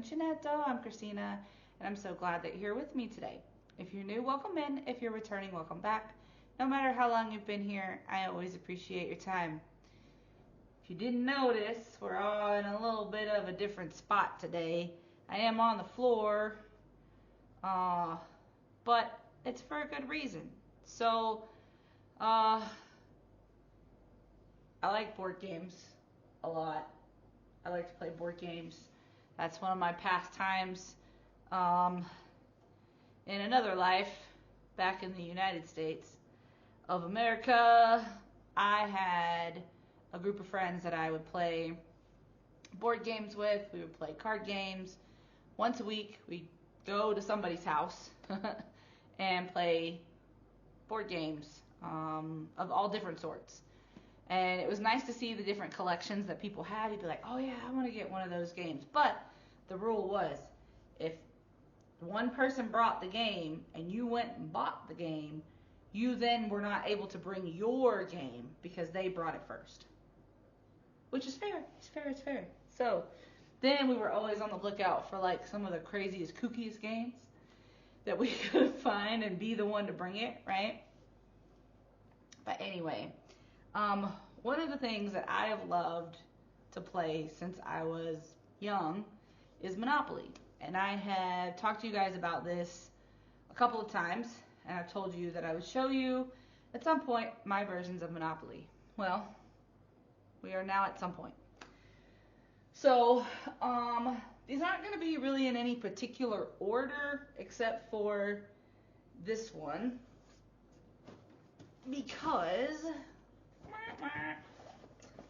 Jeanetto. I'm Christina, and I'm so glad that you're here with me today. If you're new, welcome in. If you're returning, welcome back. No matter how long you've been here, I always appreciate your time. If you didn't notice, we're all in a little bit of a different spot today. I am on the floor, but it's for a good reason. So, I like board games a lot. I like to play board games. That's one of my pastimes. In another life, back in the United States of America, I had a group of friends that I would play board games with. We would play card games. Once a week, we'd go to somebody's house and play board games of all different sorts. And it was nice to see the different collections that people had. You'd be like, oh yeah, I want to get one of those games. But the rule was, if one person brought the game and you went and bought the game, you then were not able to bring your game because they brought it first. Which is fair. It's fair, it's fair. So then we were always on the lookout for like some of the craziest, kookiest games that we could find and be the one to bring it, right? But anyway, one of the things that I have loved to play since I was young is Monopoly. And I have talked to you guys about this a couple of times, and I've told you that I would show you at some point my versions of Monopoly. Well, we are now at some point. So, these aren't going to be really in any particular order except for this one, because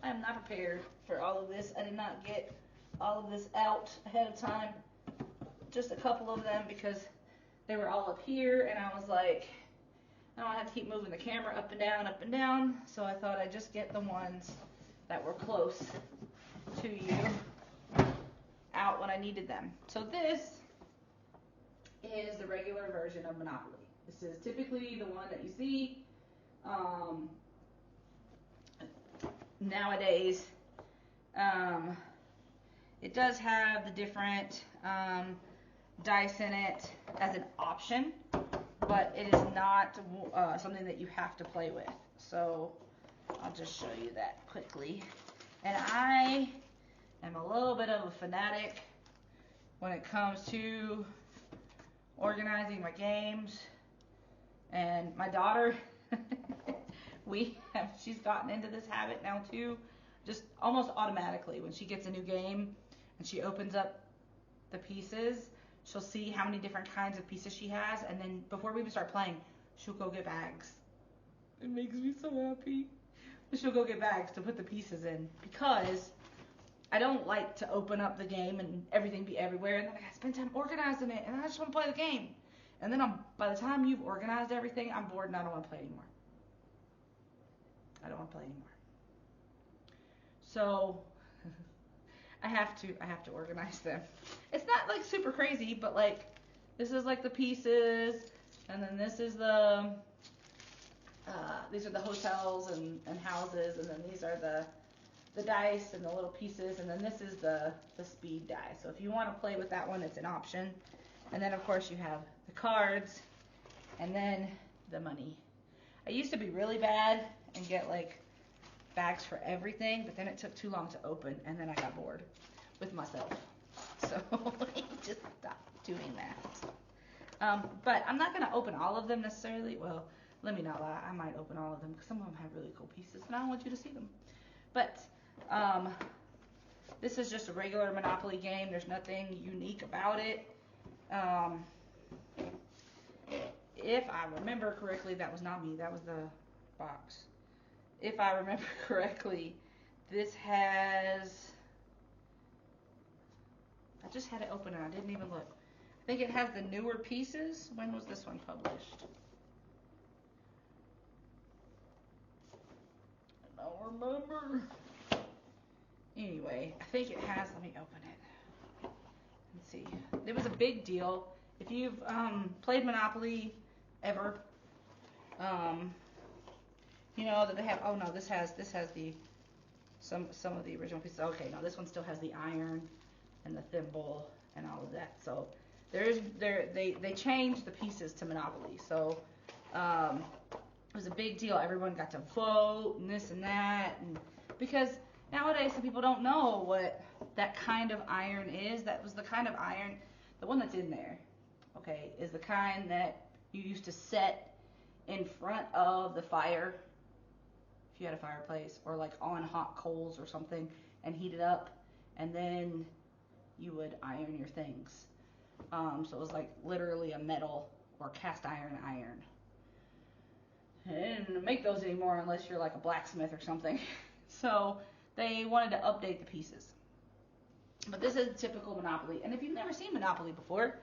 I am not prepared for all of this. I did not get all of this out ahead of time. Just a couple of them because they were all up here, and I was like, I don't have to keep moving the camera up and down, so I thought I'd just get the ones that were close to you out when I needed them. So this is the regular version of Monopoly. This is typically the one that you see nowadays. It does have the different dice in it as an option, but it is not something that you have to play with. So I'll just show you that quickly. And I am a little bit of a fanatic when it comes to organizing my games. And my daughter, she's gotten into this habit now too, just almost automatically. When she gets a new game and she opens up the pieces, she'll see how many different kinds of pieces she has, and then before we even start playing, she'll go get bags. It makes me so happy. She'll go get bags to put the pieces in, because I don't like to open up the game and everything be everywhere, and then I gotta spend time organizing it, and I just want to play the game. And then by the time you've organized everything, I'm bored and I don't want to play anymore. I don't want to play anymore. So I have to organize them. It's not like super crazy, but like this is like the pieces, and then this is these are the hotels and houses, and then these are the dice and the little pieces, and then this is the speed die. So if you want to play with that one, it's an option. And then of course you have the cards, and then the money. I used to be really bad and get like bags for everything, but then it took too long to open, and then I got bored with myself. So I just stopped doing that. But I'm not going to open all of them necessarily. Well, let me not lie. I might open all of them because some of them have really cool pieces, and I don't want you to see them. But this is just a regular Monopoly game. There's nothing unique about it. If I remember correctly, that was not me. That was the box. If I remember correctly, this has... I just had it open and I didn't even look. I think it has the newer pieces. When was this one published? I don't remember. Anyway, I think it has... Let me open it. Let's see. It was a big deal. If you've played Monopoly ever, you know that they have... Oh no, this has the some of the original pieces. Okay, no, this one still has the iron and the thimble and all of that. So they changed the pieces to Monopoly. So it was a big deal. Everyone got to vote and this and that, and because nowadays some people don't know what that kind of iron is. That was the kind of iron, the one that's in there, okay, is the kind that you used to set in front of the fire if you had a fireplace, or like on hot coals or something, and heat it up, and then you would iron your things. So it was like literally a metal or cast iron. They didn't make those anymore unless you're like a blacksmith or something. So they wanted to update the pieces. But this is typical Monopoly. And if you've never seen Monopoly before,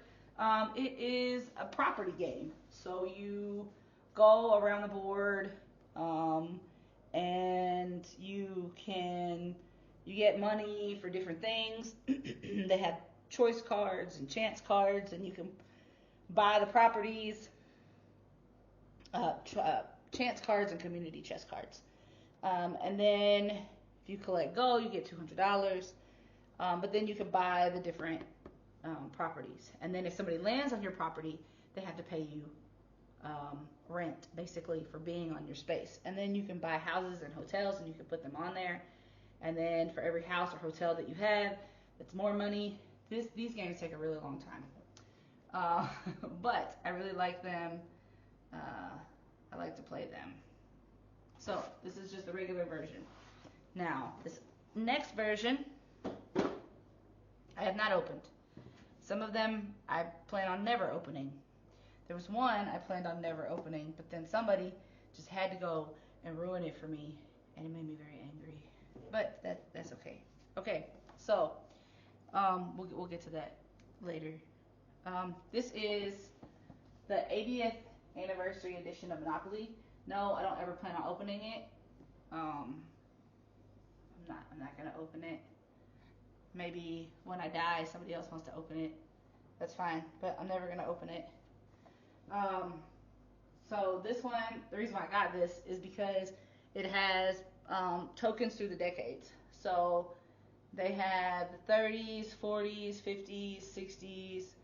it is a property game. So you go around the board, and you get money for different things. They have choice cards and chance cards, and you can buy the properties, chance cards and community chest cards. And then if you collect gold, you get $200. But then you can buy the different properties. And then if somebody lands on your property, they have to pay you rent, basically, for being on your space. And then you can buy houses and hotels, and you can put them on there. And then for every house or hotel that you have, it's more money. These games take a really long time. But I really like them. I like to play them. So this is just the regular version. Now, this next version, I have not opened. Some of them I plan on never opening. There was one I planned on never opening, but then somebody just had to go and ruin it for me, and it made me very angry. But that's okay. Okay, so we'll get to that later. This is the 80th anniversary edition of Monopoly. No, I don't ever plan on opening it. I'm not gonna open it. Maybe when I die, somebody else wants to open it. That's fine, but I'm never gonna open it. So this one, the reason why I got this is because it has tokens through the decades. So they have the 30s, 40s, 50s, 60s,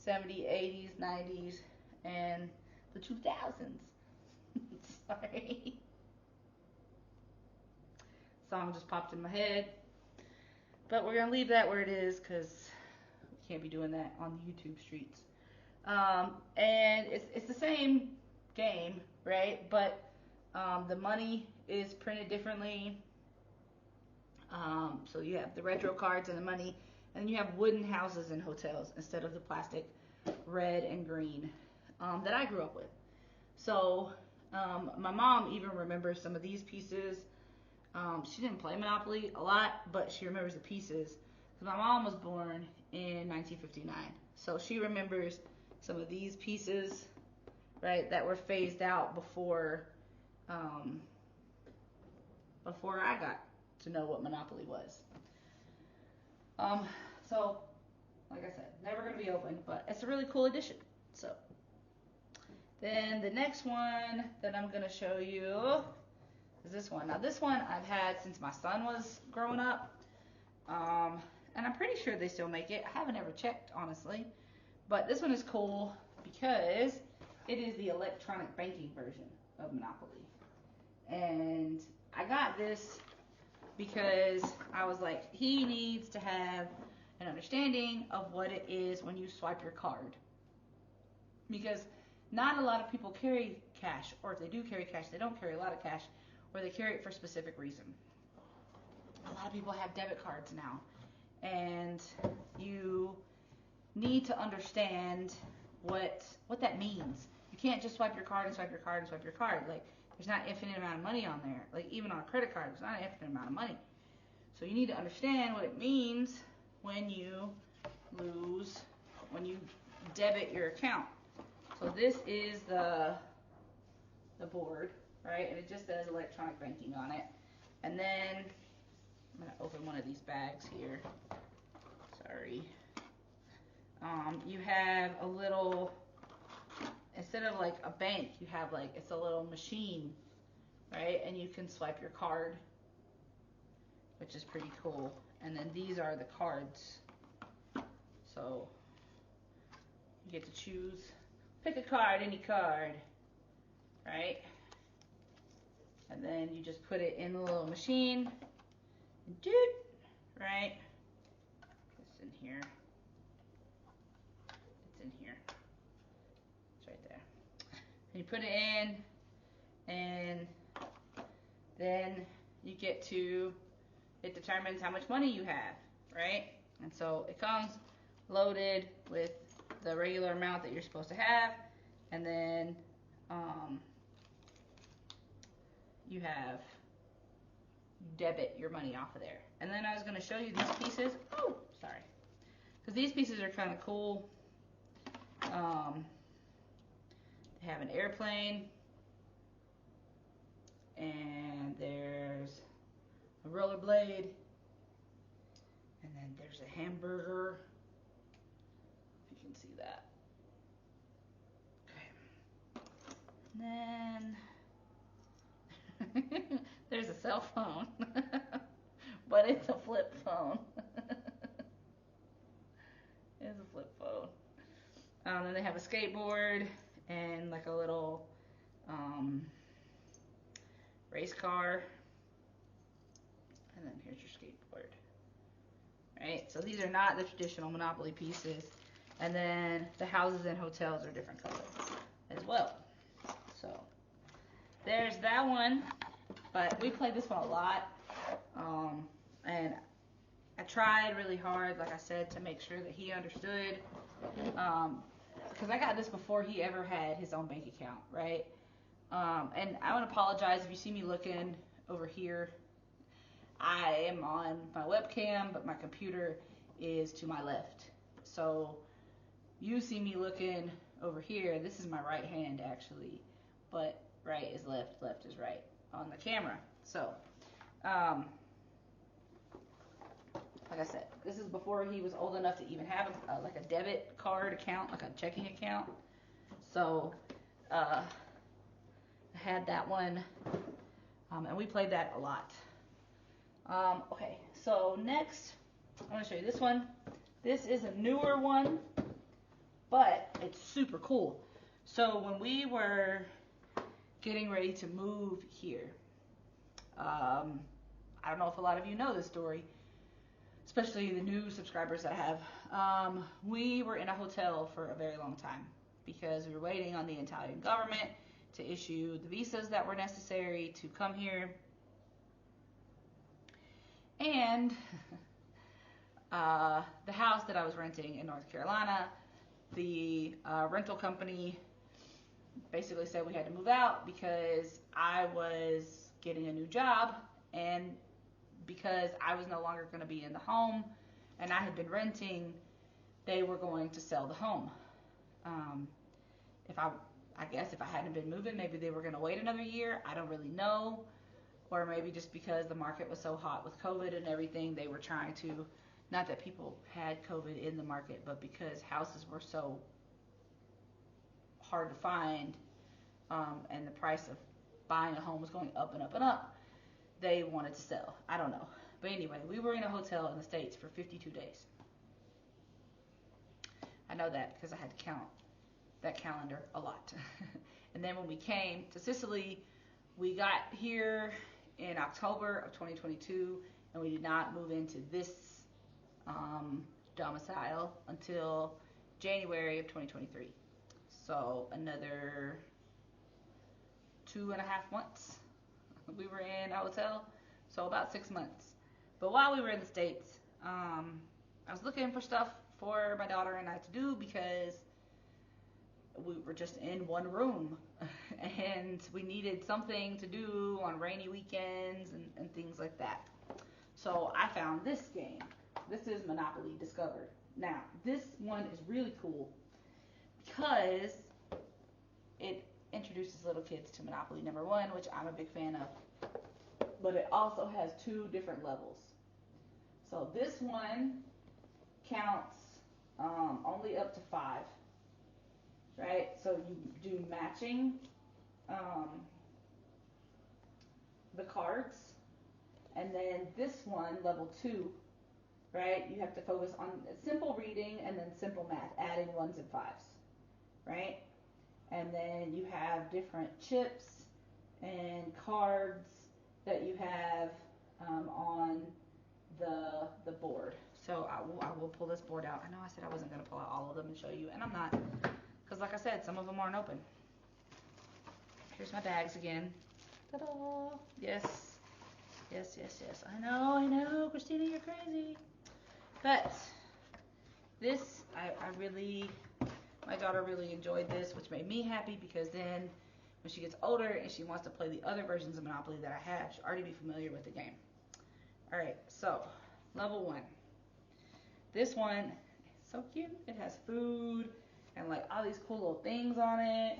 70s, 80s, 90s, and the 2000s. Sorry. Song just popped in my head. But we're going to leave that where it is because we can't be doing that on the YouTube streets. And it's the same game, right? But the money is printed differently. So you have the retro cards and the money, and then you have wooden houses and hotels instead of the plastic red and green that I grew up with. So my mom even remembers some of these pieces. She didn't play Monopoly a lot, but she remembers the pieces. My mom was born in 1959, so she remembers some of these pieces, right, that were phased out before I got to know what Monopoly was. So, like I said, never going to be open, but it's a really cool addition. So, then the next one that I'm going to show you is this one. Now, this one I've had since my son was growing up, and I'm pretty sure they still make it. I haven't ever checked, honestly, but this one is cool because it is the electronic banking version of Monopoly. And I got this because I was like, he needs to have an understanding of what it is when you swipe your card. Because not a lot of people carry cash, or if they do carry cash, they don't carry a lot of cash, or they carry it for a specific reason. A lot of people have debit cards now, and you need to understand what that means. You can't just swipe your card and swipe your card and swipe your card. Like, there's not an infinite amount of money on there. Like, even on a credit card, there's not an infinite amount of money. So you need to understand what it means when you debit your account. So this is the board, right? And it just says electronic banking on it. And then I'm going to open one of these bags here. Sorry. You have a little, instead of like a bank, you have like, it's a little machine, right? And you can swipe your card, which is pretty cool. And then these are the cards. So you get to choose, pick a card, any card, right? And then you just put it in the little machine, and right? It's in here. It's in here. It's right there. And you put it in, and then you get to, it determines how much money you have, right? And so it comes loaded with the regular amount that you're supposed to have, and then you debit your money off of there. And then I was going to show you these pieces. Oh, sorry. Because these pieces are kind of cool. They have an airplane, and there's a rollerblade, and then there's a hamburger, if you can see that. Okay. And then there's a cell phone, but it's a flip phone. It's a flip phone. Then they have a skateboard and like a little race car. And then here's your skateboard. Right? So these are not the traditional Monopoly pieces. And then the houses and hotels are different colors as well. So there's that one. But we played this one a lot. And I tried really hard, like I said, to make sure that he understood. Because I got this before he ever had his own bank account, right? And I want to apologize if you see me looking over here. I am on my webcam, but my computer is to my left. So you see me looking over here. This is my right hand, actually. But right is left, left is right on the camera. So, like I said, this is before he was old enough to even have like a debit card account, like a checking account. So, I had that one, and we played that a lot. Okay, so next, I want to show you this one. This is a newer one, but it's super cool. So when we were getting ready to move here, I don't know if a lot of you know this story, especially the new subscribers that I have. We were in a hotel for a very long time because we were waiting on the Italian government to issue the visas that were necessary to come here. And the house that I was renting in North Carolina, the rental company basically said we had to move out because I was getting a new job, and because I was no longer going to be in the home and I had been renting, they were going to sell the home. I guess if I hadn't been moving, maybe they were going to wait another year. I don't really know. Or maybe just because the market was so hot with COVID and everything, they were trying to, not that people had COVID in the market, but because houses were so hard to find, and the price of buying a home was going up and up and up, they wanted to sell. I don't know. But anyway, we were in a hotel in the States for 52 days. I know that because I had to count that calendar a lot. And then when we came to Sicily, we got here in October of 2022, and we did not move into this domicile until January of 2023. So another 2.5 months we were in a hotel, so about 6 months. But while we were in the States, I was looking for stuff for my daughter and I to do because we were just in one room and we needed something to do on rainy weekends and things like that. So I found this game. This is Monopoly Discovered. Now, this one is really cool because it introduces little kids to Monopoly number one, which I'm a big fan of. But it also has 2 different levels. So this one counts only up to 5. Right? So you do matching the cards. And then this one, level 2, right? You have to focus on simple reading and then simple math, adding ones and fives, right? And then you have different chips and cards that you have on the board. So I will pull this board out. I know I said I wasn't going to pull out all of them and show you, and I'm not, because like I said, some of them aren't open. Here's my bags again. Ta-da! Yes. Yes, yes, yes. I know, Christina, you're crazy. But this, I really, my daughter really enjoyed this, which made me happy, because then when she gets older and she wants to play the other versions of Monopoly that I have, she'll already be familiar with the game. Alright, so, level 1. This one is so cute. It has food and like all these cool little things on it.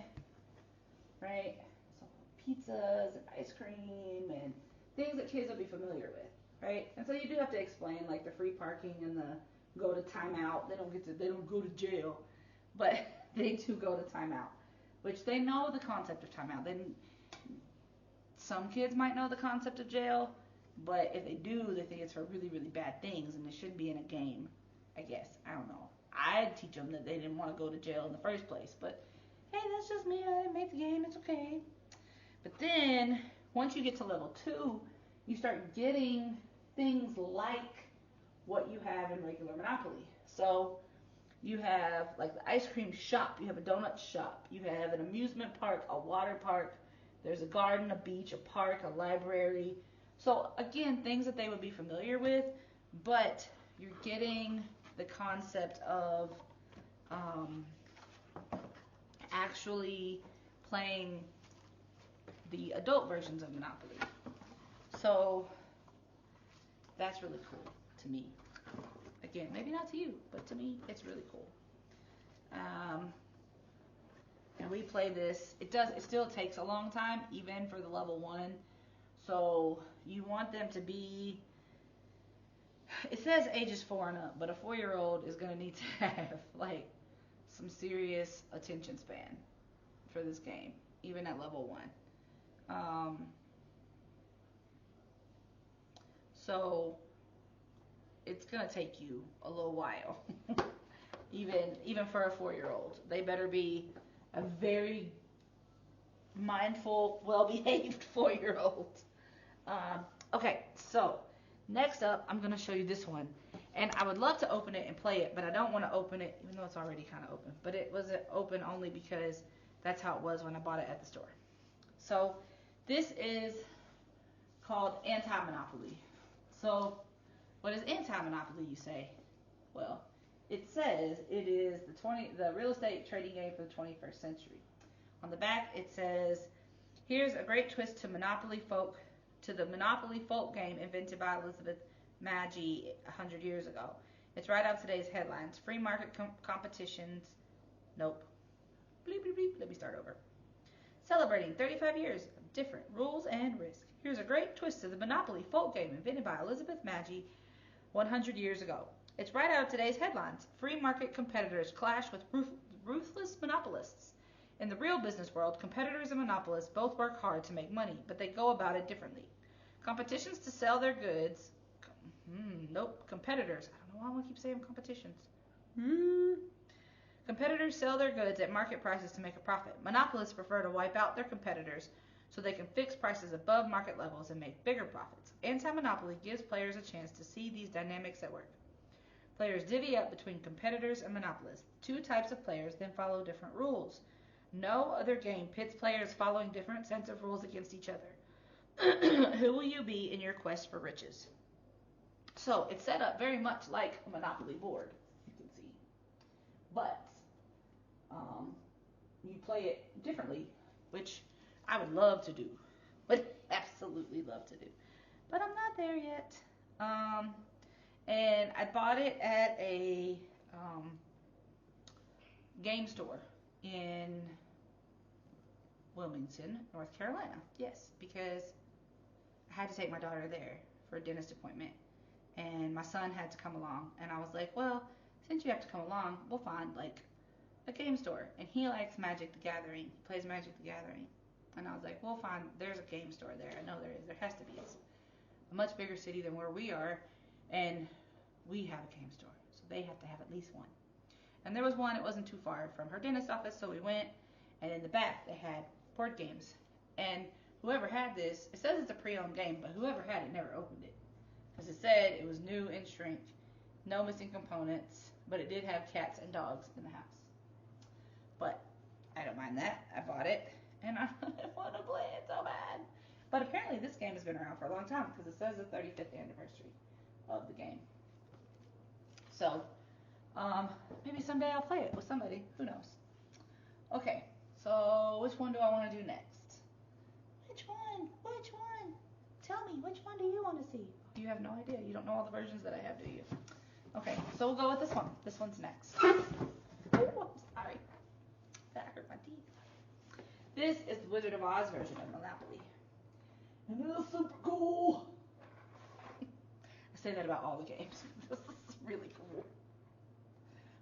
Right? So pizzas and ice cream and things that kids will be familiar with. Right? And so you do have to explain like the free parking and the go to timeout. They don't go to jail, but they do go to timeout, which they know the concept of timeout. Some kids might know the concept of jail, but if they do, they think it's for really, really bad things, and it shouldn't be in a game, I guess. I don't know. I'd teach them that they didn't want to go to jail in the first place, but hey, that's just me. I didn't make the game. It's okay. But then, once you get to level 2, you start getting things like what you have in regular Monopoly. So, you have like the ice cream shop. You have a donut shop. You have an amusement park, a water park. There's a garden, a beach, a park, a library. So again, things that they would be familiar with, but you're getting the concept of actually playing the adult versions of Monopoly. So that's really cool to me. Again, maybe not to you, but to me, it's really cool. And we play this. It still takes a long time, even for the level 1. So you want them to be, it says ages 4 and up, but a 4-year-old is going to need to have like some serious attention span for this game, even at level 1. So it's going to take you a little while, even for a 4-year-old. They better be a very mindful, well-behaved 4-year-old. Okay, so next up, I'm going to show you this one. And I would love to open it and play it, but I don't want to open it, even though it's already kind of open. But it wasn't open only because that's how it was when I bought it at the store. So this is called Anti-Monopoly. So what is Anti-Monopoly, you say? Well, it says it is the real estate trading game for the 21st century. On the back, it says, here's a great twist to the Monopoly folk game invented by Elizabeth Magie 100 years ago. It's right out of today's headlines. Free market competitions. Nope. Bleep, bleep, bleep. Let me start over. Celebrating 35 years of different rules and risk. Here's a great twist to the Monopoly folk game invented by Elizabeth Magie 100 years ago. It's right out of today's headlines. Free market competitors clash with ruthless monopolists. In the real business world, competitors and monopolists both work hard to make money, but they go about it differently. Competitions to sell their goods. Nope. Competitors. I don't know why I want to keep saying competitions. Competitors sell their goods at market prices to make a profit. Monopolists prefer to wipe out their competitors so they can fix prices above market levels and make bigger profits. Anti-monopoly gives players a chance to see these dynamics at work. Players divvy up between competitors and monopolists. Two types of players then follow different rules. No other game pits players following different sets of rules against each other. Who will you be in your quest for riches? So it's set up very much like a Monopoly board, you can see. But you play it differently, which I would love to do. Would absolutely love to do. But I'm not there yet. And I bought it at a game store in Wilmington, North Carolina. Yes, because I had to take my daughter there for a dentist appointment. And my son had to come along. And I was like, well, since you have to come along, we'll find like a game store. And he likes Magic the Gathering. He plays Magic the Gathering. And I was like, we'll find, there's a game store there. I know there is. There has to be. It's a much bigger city than where we are. And we have a game store, so they have to have at least one. And there was one, it wasn't too far from her dentist office, so we went, and in the back they had board games. And whoever had this, it says it's a pre-owned game, but whoever had it never opened it. Because it said it was new in shrink, no missing components, but it did have cats and dogs in the house. But I don't mind that. I bought it, and I want to play it so bad. But apparently this game has been around for a long time, because it says the 35th anniversary of the game. So, maybe someday I'll play it with somebody. Who knows? Okay, so which one do I want to do next? Which one? Which one? Tell me, which one do you want to see? You have no idea. You don't know all the versions that I have, do you? Okay, so we'll go with this one. This one's next. Oh, I'm sorry. That hurt my teeth. This is the Wizard of Oz version of Monopoly. And it is super cool. I say that about all the games. This is really cool.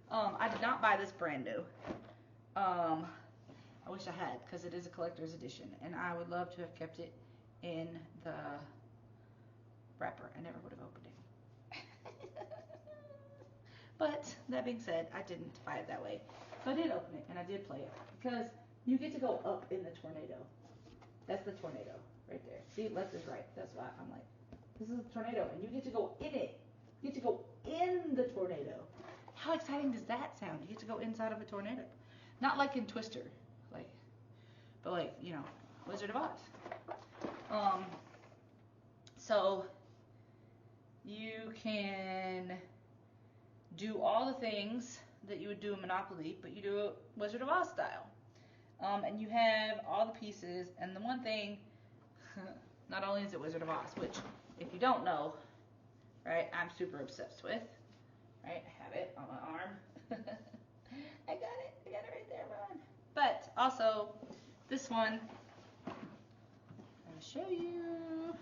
I did not buy this brand new. I wish I had, because it is a collector's edition, and I would love to have kept it in the wrapper. I never would have opened it. But that being said, I didn't buy it that way. So I did open it, and I did play it, because you get to go up in the tornado. That's the tornado right there. See, left is right. That's why I'm like, this is a tornado, and you get to go in it. You get to go in the tornado. How exciting does that sound? You get to go inside of a tornado. Not like in Twister, but like, you know, Wizard of Oz. So you can do all the things that you would do in Monopoly, but you do it Wizard of Oz style. And you have all the pieces, and the one thing, not only is it Wizard of Oz, which, if you don't know, right, I'm super obsessed with, right, I have it on my arm. I got it right there, Ron. But also, this one, I'm going to show you.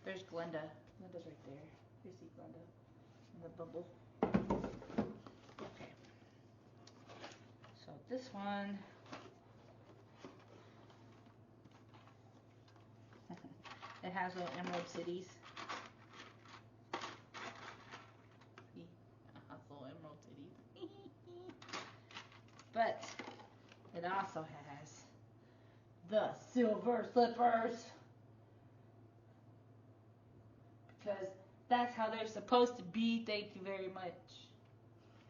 There's Glenda. Glenda's right there. You see Glenda in the bubble. Okay. So this one, it has little emerald cities. See? Little emerald cities. But it also has the silver slippers, because that's how they're supposed to be. Thank you very much.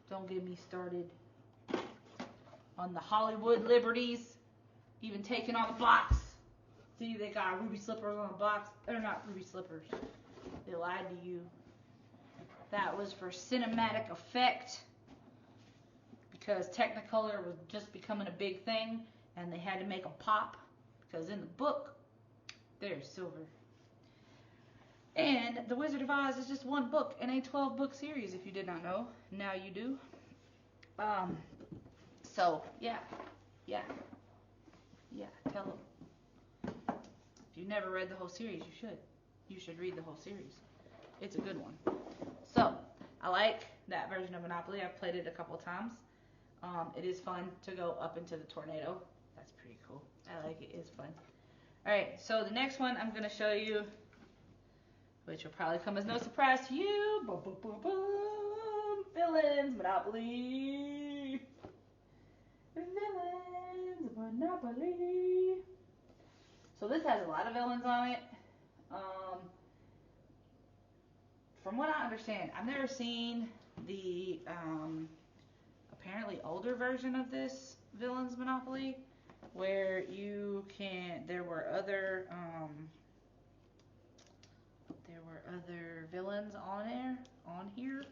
Don't get me started on the Hollywood Liberties, even taking all the blocks. See, they got ruby slippers on the box. They're not ruby slippers. They lied to you. That was for cinematic effect, because Technicolor was just becoming a big thing, and they had to make a pop, because in the book, they're silver. And The Wizard of Oz is just one book in a 12-book series, if you did not know. Now you do. So, yeah, tell them. If you've never read the whole series, you should. You should read the whole series. It's a good one. So, I like that version of Monopoly. I've played it a couple times. It is fun to go up into the tornado. That's pretty cool. I like it. It's fun. Alright, so the next one I'm going to show you, which will probably come as no surprise to you. Boom, boom, boom, boom. Villains Monopoly. Villains Monopoly. So this has a lot of villains on it. From what I understand, I've never seen the apparently older version of this Villains Monopoly, where there were other villains on here,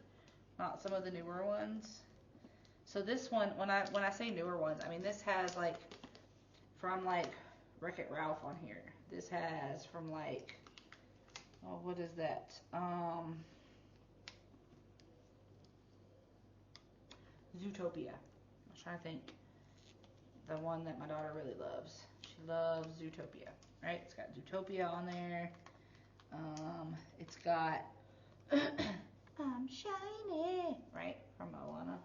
not some of the newer ones. So this one, when I say newer ones, I mean this has like from like Wreck-It Ralph on here. This has from like, oh, what is that? Zootopia. I'm trying to think. The one that my daughter really loves. She loves Zootopia. Right? It's got Zootopia on there. It's got I'm shiny. Right? From Moana.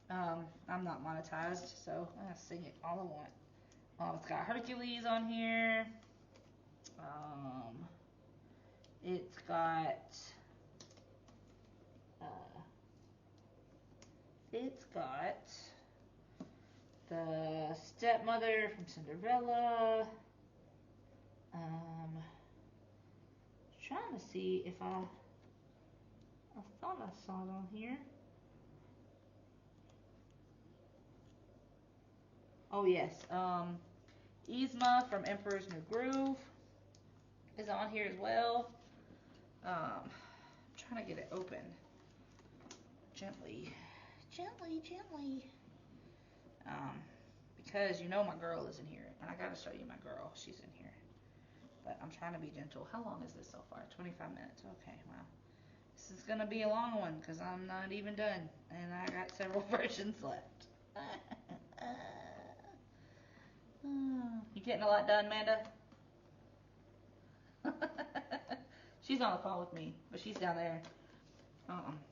I'm not monetized, so I'm gonna sing it all I want. It's got Hercules on here. It's got it's got the stepmother from Cinderella. Trying to see if I thought I saw it on here. Oh yes, Yzma from Emperor's New Groove is on here as well. I'm trying to get it open. Gently. Because you know my girl is in here, and I gotta show you my girl. She's in here. But I'm trying to be gentle. How long is this so far? 25 minutes. Okay, wow. This is gonna be a long one because I'm not even done, and I got several versions left. You getting a lot done, Amanda? She's on the phone with me, but she's down there.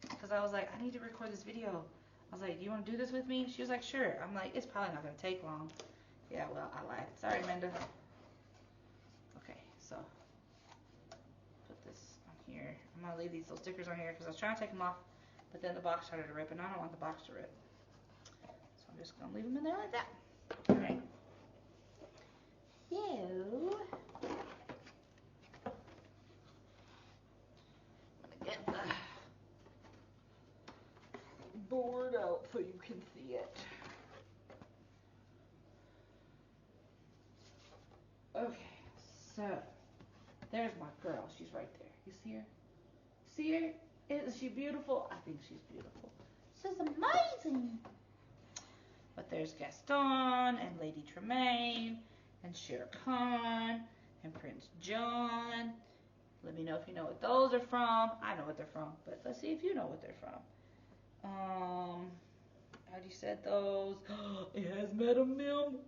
Because I was like, I need to record this video. I was like, do you want to do this with me? She was like, sure. I'm like, it's probably not going to take long. Yeah, well, I lied. Sorry, Amanda. Okay, so put this on here. I'm going to leave these little stickers on here because I was trying to take them off, but then the box started to rip, and I don't want the box to rip. So I'm just going to leave them in there like that. All right. So, I'm going to get the board out so you can see it. Okay, so there's my girl. She's right there. You see her? See her? Isn't she beautiful? I think she's beautiful. She's amazing. But there's Gaston and Lady Tremaine and Shere Khan and Prince John. Let me know if you know what those are from. I know what they're from, but let's see if you know what they're from. I already said those. It has Madame Mim.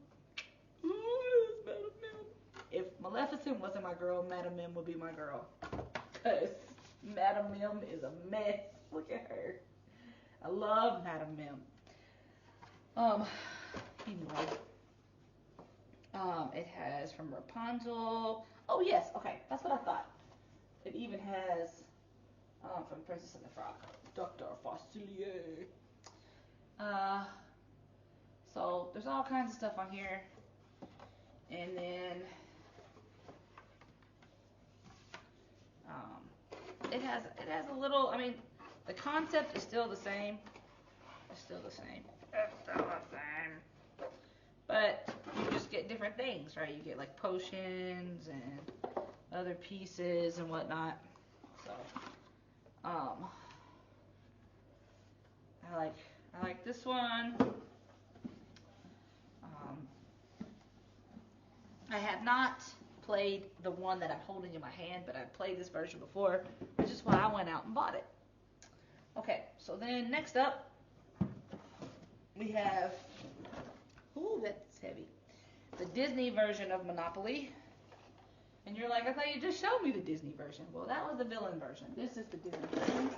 Ooh, it has Madame Mim. If Maleficent wasn't my girl, Madame Mim would be my girl. Because Madame Mim is a mess. Look at her. I love Madame Mim. Anyway. It has from Rapunzel. Oh, yes. Okay. That's what I thought. It even has from Princess and the Frog. Dr. Facilier. So there's all kinds of stuff on here. And then it has a little, I mean, the concept is still the same. It's still the same. But you just get different things, right? You get like potions and other pieces and whatnot. So I like this one. I have not played the one that I'm holding in my hand, but I've played this version before, which is why I went out and bought it. Okay, so then next up, we have, ooh, that's heavy, the Disney version of Monopoly. And you're like, I thought you just showed me the Disney version. Well, that was the villain version. This is the Disney version.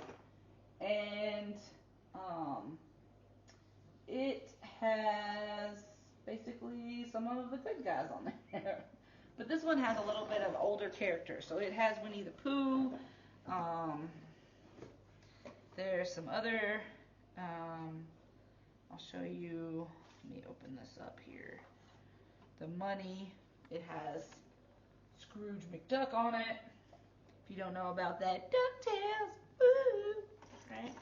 And it has basically some of the good guys on there. But this one has a little bit of older characters. So it has Winnie the Pooh. There's some other, I'll show you, let me open this up here. The money, it has Scrooge McDuck on it. If you don't know about that, DuckTales, woo, right?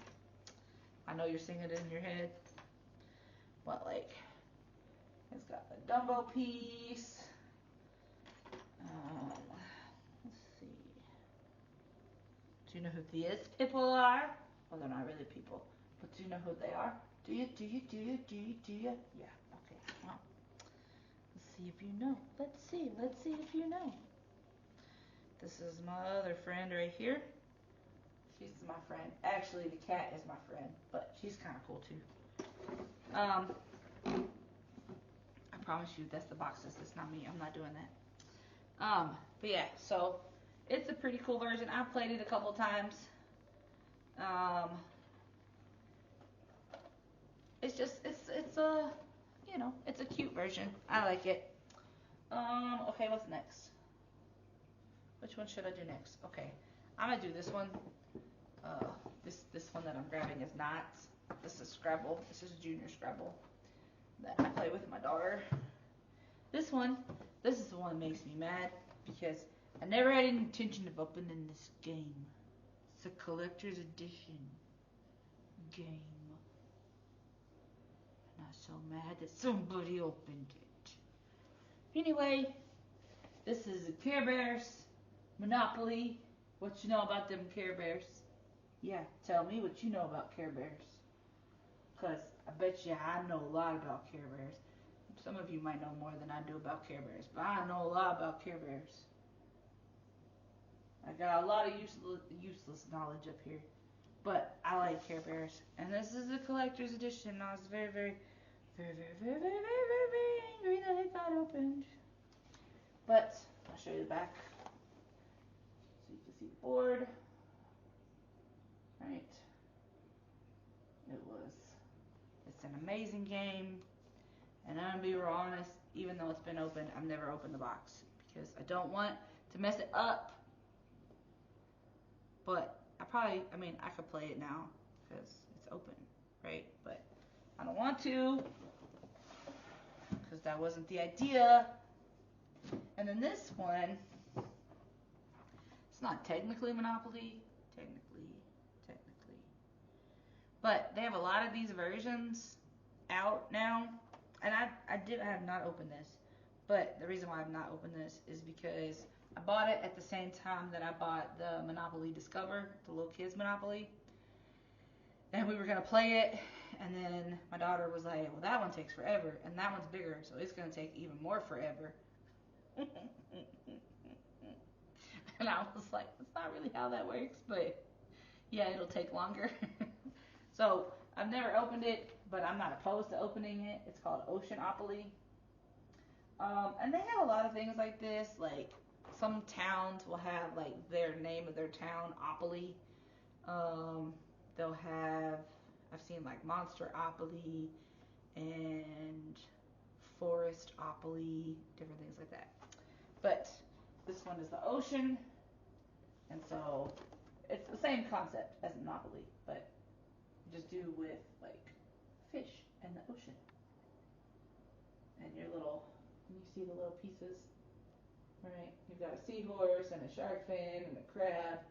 I know you're singing it in your head. But like, it's got the Dumbo piece. Let's see. Do you know who these people are? Well, they're not really people, but do you know who they are? Do you? Yeah, okay. Well, let's see if you know. Let's see if you know. This is my other friend right here. She's my friend. Actually, the cat is my friend, but she's kind of cool too. I promise you, that's the boxes. That's not me. I'm not doing that. But yeah, so it's a pretty cool version. I've played it a couple times. It's just, it's a, you know, it's a cute version. I like it. Okay, what's next? Which one should I do next? Okay, I'm gonna do this one. This one that I'm grabbing is knots. This is Scrabble. This is Junior Scrabble that I play with my daughter. This is the one that makes me mad because I never had any intention of opening this game. It's a collector's edition game. And I'm so mad that somebody opened it. Anyway, this is a Care Bears Monopoly. What you know about them Care Bears? Yeah, tell me what you know about Care Bears. Because I bet you I know a lot about Care Bears. Some of you might know more than I do about Care Bears, but I know a lot about Care Bears. I got a lot of useless knowledge up here, but I like Care Bears. And this is a collector's edition. I was very, very, very, very, very, very, very, very, very angry that it got opened. But I'll show you the back so you can see the board. Right. It's an amazing game. And I'm going to be real honest, even though it's been opened, I've never opened the box because I don't want to mess it up. But I could play it now because it's open, right? But I don't want to because that wasn't the idea. And then this one, it's not technically Monopoly, technically. But they have a lot of these versions out now. And I have not opened this, but the reason why I've not opened this is because I bought it at the same time that I bought the Monopoly Discover, the little kids Monopoly, and we were gonna play it, and then my daughter was like, well, that one takes forever, and that one's bigger, so it's gonna take even more forever. And I was like, that's not really how that works, but yeah, it'll take longer. So I've never opened it, but I'm not opposed to opening it. It's called Oceanopoly. And they have a lot of things like this. Like some towns will have like their name of their town, Opoly. They'll have, I've seen like Monsteropoly and Forestopoly, different things like that. But this one is the ocean, and so it's the same concept as Monopoly, but just do with like fish and the ocean. And you see the little pieces, right? You've got a seahorse and a shark fin and a crab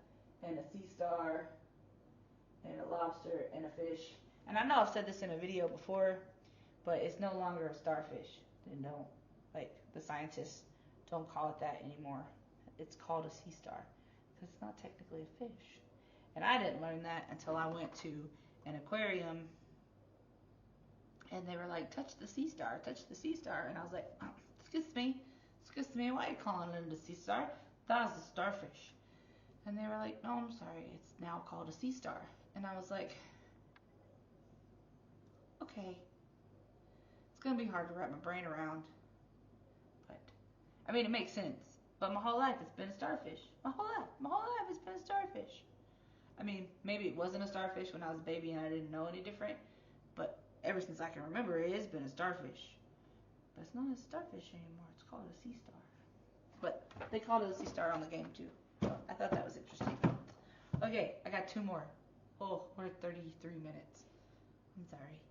and a sea star and a lobster and a fish. And I know I've said this in a video before, but it's no longer a starfish. The scientists don't call it that anymore. It's called a sea star because it's not technically a fish. And I didn't learn that until I went to an aquarium, and they were like, touch the sea star, and I was like, oh, excuse me, why are you calling it a sea star? That was a starfish. And they were like, no, I'm sorry, it's now called a sea star. And I was like, okay, it's gonna be hard to wrap my brain around, but it makes sense. But my whole life it's been a starfish. My whole life it's been a starfish. Maybe it wasn't a starfish when I was a baby and I didn't know any different, but ever since I can remember, it has been a starfish. But it's not a starfish anymore. It's called a sea star. But they called it a sea star on the game too. So I thought that was interesting. Okay, I got two more. Oh, we're at 33 minutes. I'm sorry.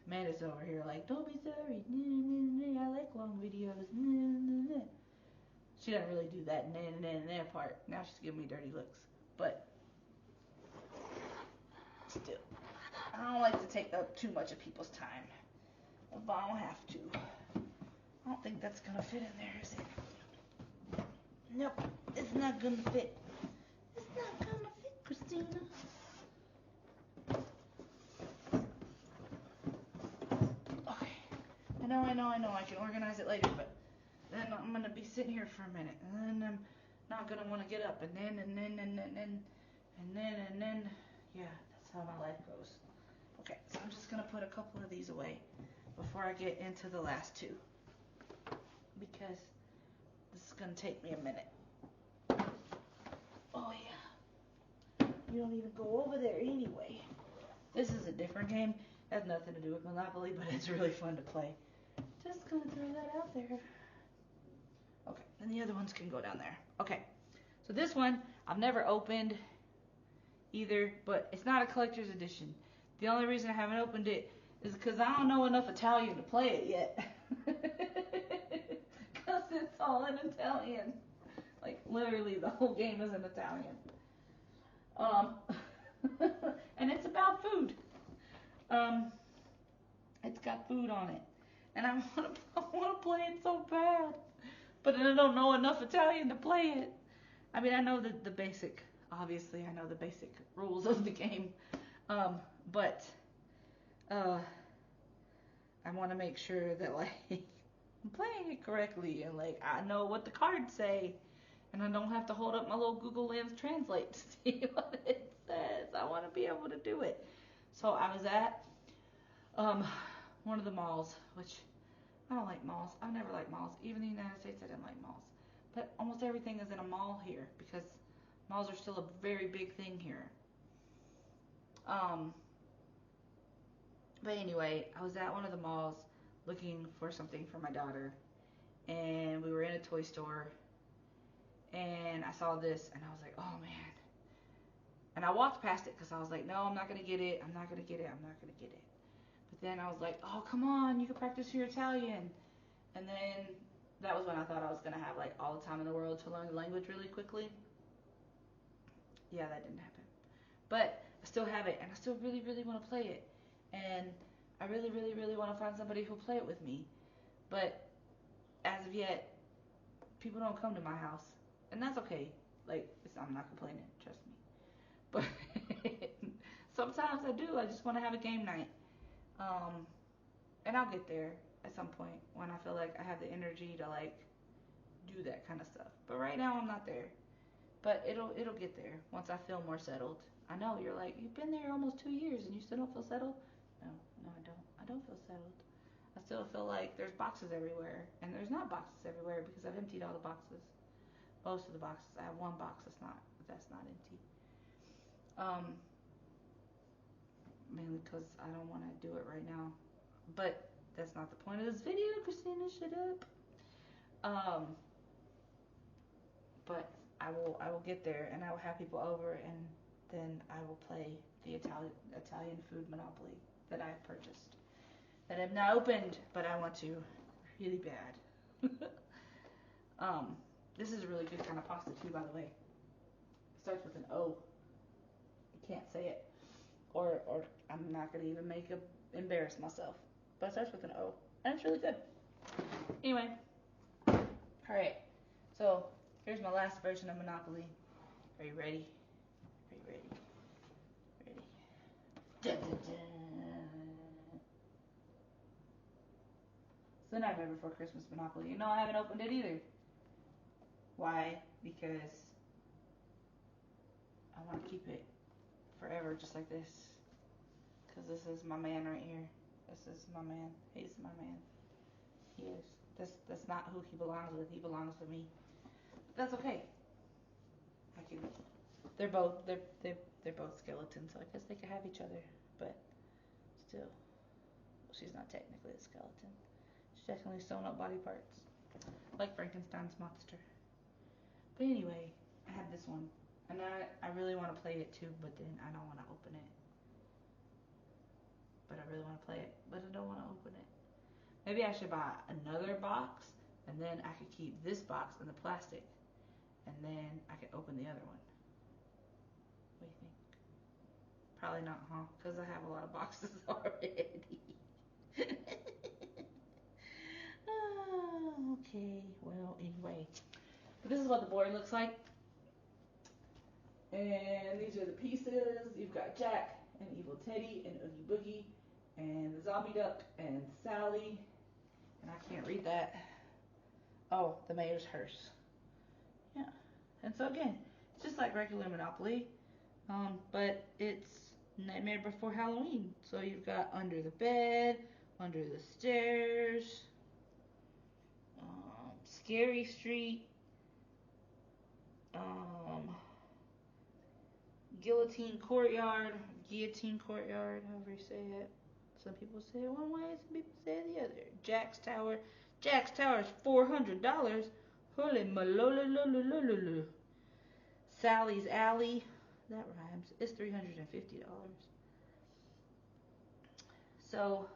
Amanda's over here like, don't be sorry. I like long videos. She doesn't really do that part. Now she's giving me dirty looks. But still, I don't like to take up too much of people's time. But I don't have to. I don't think that's gonna fit in there, is it? Nope, it's not gonna fit. It's not gonna fit, Christina. Okay. I know. I can organize it later, but then I'm gonna be sitting here for a minute, and then I'm not gonna want to get up, and then, yeah, that's how my life goes. Okay, so I'm just gonna put a couple of these away before I get into the last two, because this is gonna take me a minute. Oh yeah, you don't even go over there anyway. This is a different game. It has nothing to do with Monopoly, but it's really fun to play. Just gonna throw that out there. Okay, and the other ones can go down there. Okay, so this one I've never opened, either, but it's not a collector's edition. The only reason I haven't opened it is because I don't know enough Italian to play it yet. Because it's all in Italian. Like, literally, the whole game is in Italian. Um, and it's about food. It's got food on it. And I want to play it so bad. But I don't know enough Italian to play it. I mean, I know the basic, obviously, I know the basic rules of the game. But I want to make sure that, like, I'm playing it correctly and, like, I know what the cards say. And I don't have to hold up my little Google Lens Translate to see what it says. I want to be able to do it. So I was at one of the malls, which I don't like malls. I've never liked malls. Even in the United States, I didn't like malls. But almost everything is in a mall here because malls are still a very big thing here. But anyway, I was at one of the malls looking for something for my daughter. And we were in a toy store. And I saw this, and I was like, oh, man. And I walked past it because I was like, no, I'm not going to get it. I'm not going to get it. I'm not going to get it. But then I was like, oh, come on. You can practice your Italian. And then that was when I thought I was going to have, like, all the time in the world to learn the language really quickly. Yeah, that didn't happen. But I still have it, and I still really, really want to play it. And I really, really, really want to find somebody who'll play it with me. But as of yet, people don't come to my house. And that's okay. Like, I'm not complaining, trust me. But sometimes I do. I just want to have a game night. And I'll get there at some point when I feel like I have the energy to, like, do that kind of stuff. But right now I'm not there. But it'll get there once I feel more settled. I know you're like, you've been there almost 2 years and you still don't feel settled? No, I don't. I don't feel settled. I still feel like there's boxes everywhere. And there's not boxes everywhere because I've emptied all the boxes. Most of the boxes. I have one box that's not empty. Mainly because I don't want to do it right now. But that's not the point of this video, Christina. Shut up. But I will get there, and I will have people over, and then I will play the Italian food Monopoly that I've purchased, that I've not opened, but I want to really bad. This is a really good kind of pasta too, by the way. It starts with an O. I can't say it, or I'm not gonna even embarrass myself. But it starts with an O, and it's really good. Anyway, all right. So here's my last version of Monopoly. Are you ready? Are you ready? Ready? Dun, dun, dun. It's the Nightmare Before Christmas Monopoly. You know I haven't opened it either. Why? Because I want to keep it forever just like this. Because this is my man right here. This is my man. He's my man. He is. That's not who he belongs with. He belongs with me. But that's okay. They're both skeletons, so I guess they could have each other. But still, she's not technically a skeleton. She's technically sewn up body parts, like Frankenstein's monster. But anyway, I have this one, and I really want to play it too, but then I don't want to open it. But I really want to play it, but I don't want to open it. Maybe I should buy another box, and then I could keep this box in the plastic, and then I could open the other one. What do you think? Probably not, huh? Because I have a lot of boxes already. Okay, well, anyway. But this is what the board looks like. And these are the pieces. You've got Jack and Evil Teddy and Oogie Boogie and the Zombie Duck and Sally. And I can't read that. Oh, the mayor's hearse. Yeah. And so again, it's just like regular Monopoly. But it's Nightmare Before Halloween. So you've got under the bed, under the stairs, Scary Street, Guillotine Courtyard, however you say it. Some people say it one way, some people say it the other. Jack's Tower. Jack's Tower is $400. Holy malololololololo. Sally's Alley. That rhymes. It's $350. So,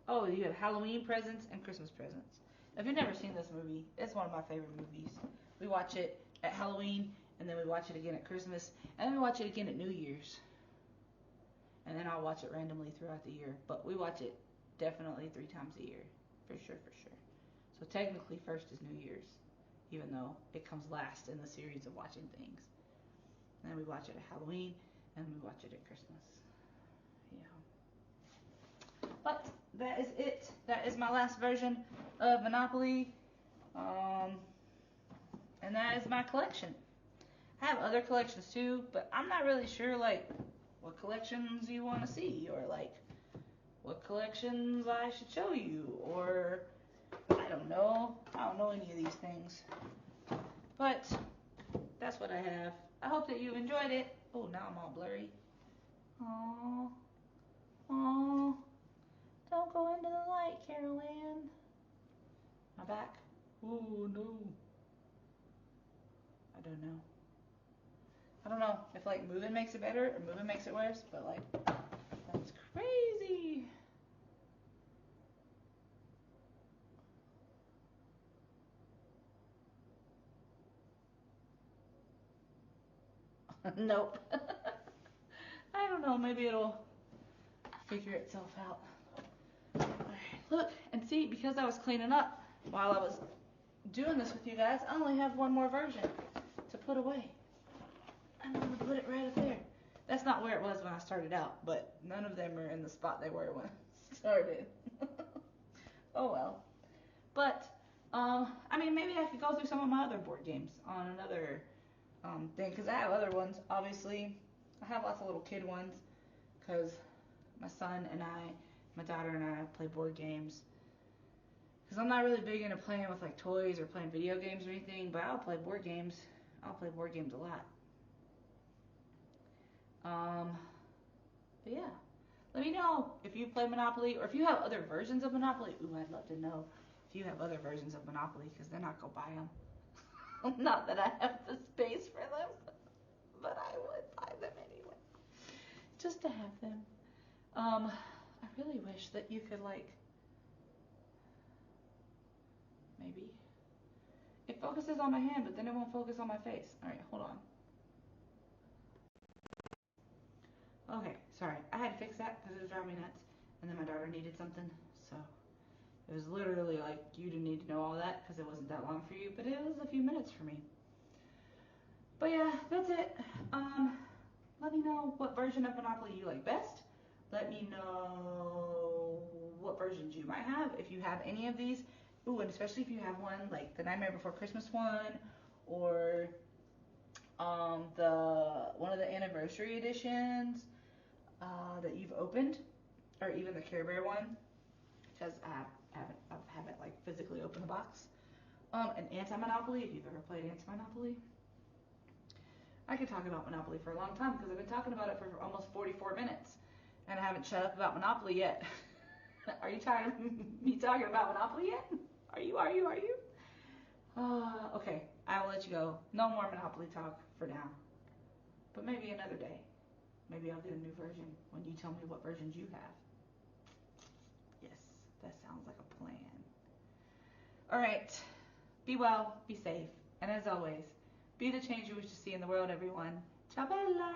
oh, you have Halloween presents and Christmas presents. If you've never seen this movie, it's one of my favorite movies. We watch it at Halloween, and then we watch it again at Christmas, and then we watch it again at New Year's. And then I'll watch it randomly throughout the year. But we watch it definitely 3 times a year. For sure, for sure. So technically first is New Year's, even though it comes last in the series of watching things. And then we watch it at Halloween, and we watch it at Christmas. Yeah. But that is it. That is my last version of Monopoly. And that is my collection. I have other collections too, but I'm not really sure like what collections you want to see, or like what collections I should show you, or I don't know. I don't know any of these things. But that's what I have. I hope that you enjoyed it. Oh, now I'm all blurry. Aww. Aww. Don't go into the light, Carol Ann. My back. Oh, no. I don't know. I don't know if like moving makes it better or moving makes it worse, but like, that's crazy. Nope. I don't know, maybe it'll figure itself out. Alright, look, and see, because I was cleaning up while I was doing this with you guys, I only have one more version to put away. I'm going to put it right up there. That's not where it was when I started out, but none of them are in the spot they were when I started. Oh well. But, I mean, maybe I could go through some of my other board games on another thing, because I have other ones, obviously. I have lots of little kid ones, because my son and my daughter and I play board games. Because I'm not really big into playing with like toys or playing video games or anything, but I'll play board games. I'll play board games a lot. But yeah, let me know if you play Monopoly, or if you have other versions of Monopoly. Ooh, I'd love to know if you have other versions of Monopoly, because then I'll go buy them. Not that I have the space for them, but I would buy them anyway, just to have them. I really wish that you could like, maybe. It focuses on my hand, but then it won't focus on my face. Alright, hold on. Okay, sorry. I had to fix that because it was driving me nuts. And then my daughter needed something, so it was literally like, you didn't need to know all that because it wasn't that long for you, but it was a few minutes for me. But yeah, that's it. Let me know what version of Monopoly you like best. Let me know what versions you might have, if you have any of these. Ooh, and especially if you have one like the Nightmare Before Christmas one, or the one of the anniversary editions that you've opened, or even the Care Bear one, because I haven't like physically opened the box. An Anti-Monopoly, if you've ever played Anti-Monopoly. I could talk about Monopoly for a long time because I've been talking about it for almost 44 minutes, and I haven't shut up about Monopoly yet. Are you tired of me talking about Monopoly yet? Are you? Okay, I will let you go. No more Monopoly talk for now. But maybe another day. Maybe I'll get a new version when you tell me what versions you have. Yes, that sounds like a plan. Alright, be well, be safe, and as always, be the change you wish to see in the world, everyone. Ciao bella!